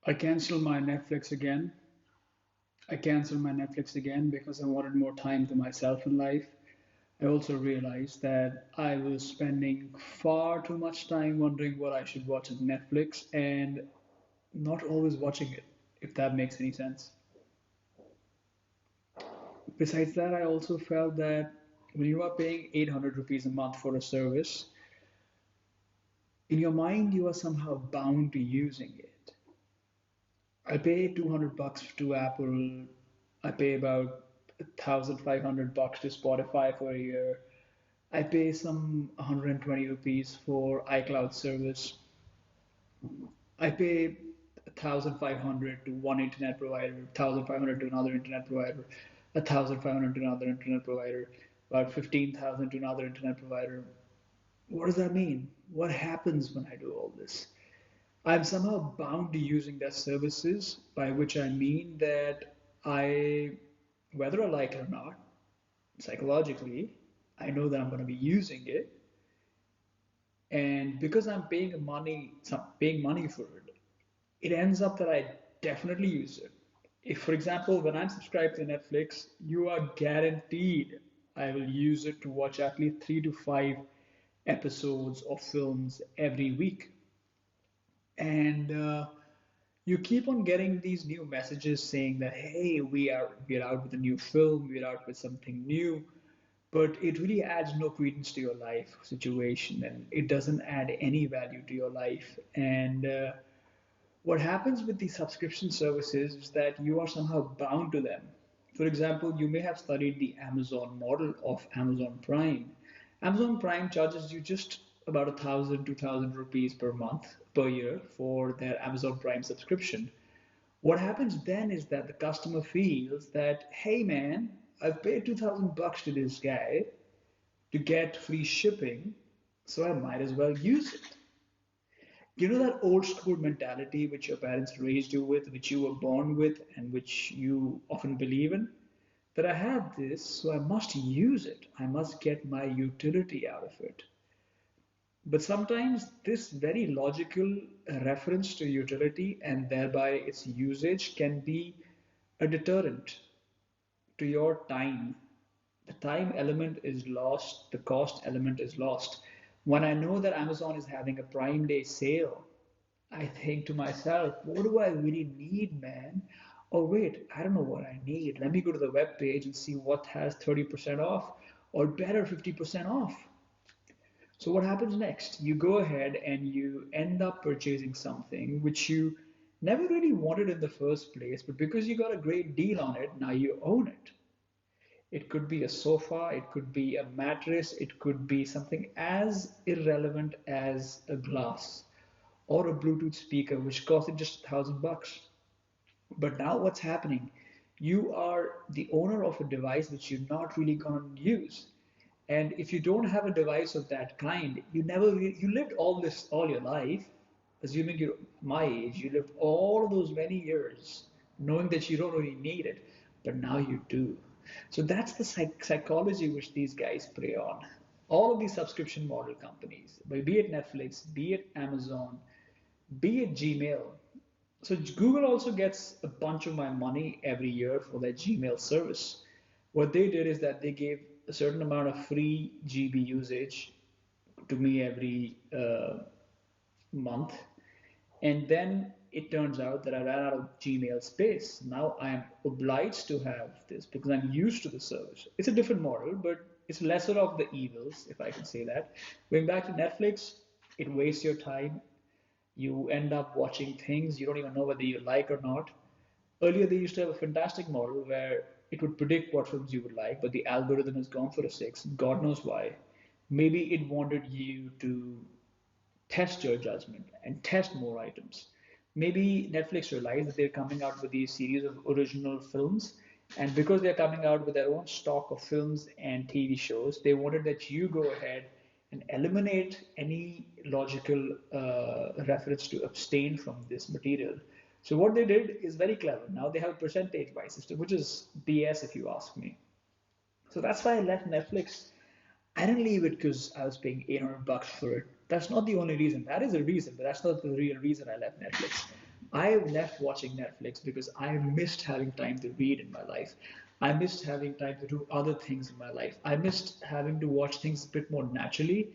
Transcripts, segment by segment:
I canceled my Netflix again. I canceled my Netflix again because I wanted more time to myself in life. I also realized that I was spending far too much time wondering what I should watch on Netflix and not always watching it, if that makes any sense. Besides that, I also felt that when you are paying 800 rupees a month for a service, in your mind you are somehow bound to using it. I pay 200 bucks to Apple. I pay about 1,500 bucks to Spotify for a year. I pay some 120 rupees for iCloud service. I pay 1,500 to one internet provider, 1,500 to another internet provider, 1,500 to another internet provider, about 15,000 to another internet provider. What does that mean? What happens when I do all this? I'm somehow bound to using their services, by which I mean that I, whether I like it or not, psychologically, I know that I'm going to be using it, and because I'm paying money for it, it ends up that I definitely use it. If, for example, when I'm subscribed to Netflix, you are guaranteed I will use it to watch at least 3 to 5 episodes of films every week. And you keep on getting these new messages saying that, hey, we're out with a new film, we're out with something new, but it really adds no credence to your life situation, and it doesn't add any value to your life. And what happens with these subscription services is that you are somehow bound to them. For example, you may have studied the Amazon model of Amazon Prime. Amazon Prime charges you just about 1,000 2,000 rupees per month per year for their Amazon Prime subscription. What happens then is that the customer feels that, hey man, I've paid 2,000 bucks to this guy to get free shipping, so I might as well use it. You know that old school mentality which your parents raised you with, which you were born with, and which you often believe in? That I have this, so I must use it. I must get my utility out of it. But sometimes this very logical reference to utility and thereby its usage can be a deterrent to your time. The time element is lost, the cost element is lost. When I know that Amazon is having a Prime Day sale, I think to myself, what do I really need, man? Oh, wait, I don't know what I need. Let me go to the web page and see what has 30% off or better 50% off. So, what happens next? You go ahead and you end up purchasing something which you never really wanted in the first place, but because you got a great deal on it, now you own it. It could be a sofa, it could be a mattress, it could be something as irrelevant as a glass or a Bluetooth speaker, which costed just 1,000 bucks. But now what's happening? You are the owner of a device which you're not really going to use. And if you don't have a device of that kind, you lived all your life, assuming you're my age, you lived all of those many years knowing that you don't really need it, but now you do. So that's the psychology which these guys prey on. All of these subscription model companies, be it Netflix, be it Amazon, be it Gmail. So Google also gets a bunch of my money every year for their Gmail service. What they did is that they gave a certain amount of free GB usage to me every month, and then it turns out that I ran out of Gmail space. Now I am obliged to have this because I'm used to the service. It's a different model, but it's lesser of the evils, if I can say that. Going back to Netflix, it wastes your time. You end up watching things you don't even know whether you like or not. Earlier, they used to have a fantastic model where it would predict what films you would like, but the algorithm has gone for a six. God knows why. Maybe it wanted you to test your judgment and test more items. Maybe Netflix realized that they're coming out with these series of original films, and because they're coming out with their own stock of films and TV shows, they wanted that you go ahead and eliminate any logical reference to abstain from this material. So what they did is very clever. Now they have a percentage-wise system, which is BS if you ask me. So that's why I left Netflix. I didn't leave it because I was paying 800 bucks for it. That's not the only reason. That is a reason, but that's not the real reason I left Netflix. I left watching Netflix because I missed having time to read in my life. I missed having time to do other things in my life. I missed having to watch things a bit more naturally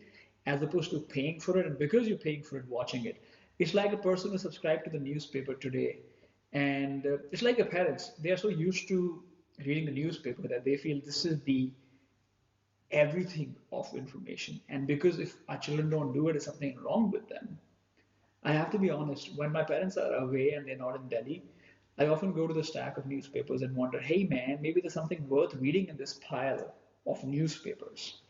as opposed to paying for it. And because you're paying for it, watching it, it's like a person who subscribed to the newspaper today. And it's like your parents. They are so used to reading the newspaper that they feel this is the everything of information. And because if our children don't do it, there's something wrong with them. I have to be honest, when my parents are away and they're not in Delhi, I often go to the stack of newspapers and wonder, hey man, maybe there's something worth reading in this pile of newspapers.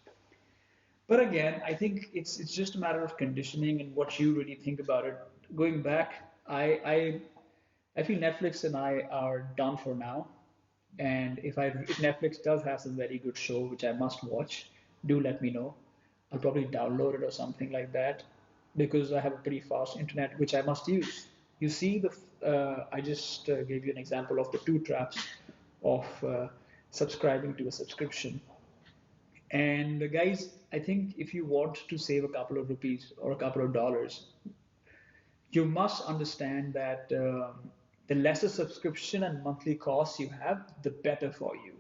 But again, I think it's just a matter of conditioning and what you really think about it. Going back, I feel Netflix and I are done for now. And if Netflix does have some very good show which I must watch, do let me know. I'll probably download it or something like that because I have a pretty fast internet which I must use. You see, I just gave you an example of the two traps of subscribing to a subscription. And guys, I think if you want to save a couple of rupees or a couple of dollars, you must understand that the lesser subscription and monthly costs you have, the better for you.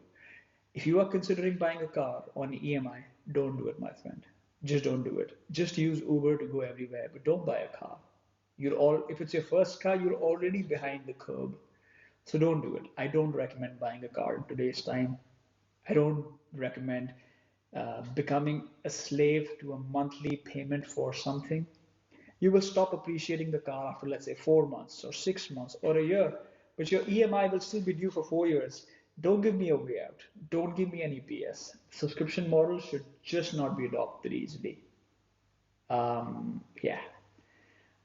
If you are considering buying a car on EMI, don't do it, my friend. Just don't do it. Just use Uber to go everywhere, but don't buy a car. If it's your first car, you're already behind the curve. So don't do it. I don't recommend buying a car in today's time. I don't recommend becoming a slave to a monthly payment for something. You will stop appreciating the car after, let's say, 4 months or 6 months or a year, but your EMI will still be due for 4 years. Don't give me a way out. Don't give me any BS. Subscription models should just not be adopted easily. Yeah,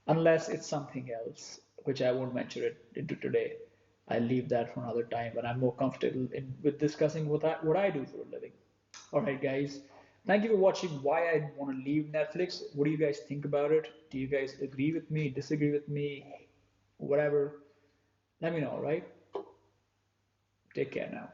unless it's something else, which I won't venture it into today. I'll leave that for another time when I'm more comfortable with discussing what I do for a living. All right, guys. Thank you for watching Why I Want to Leave Netflix. What do you guys think about it? Do you guys agree with me, disagree with me, whatever? Let me know, all right? Take care now.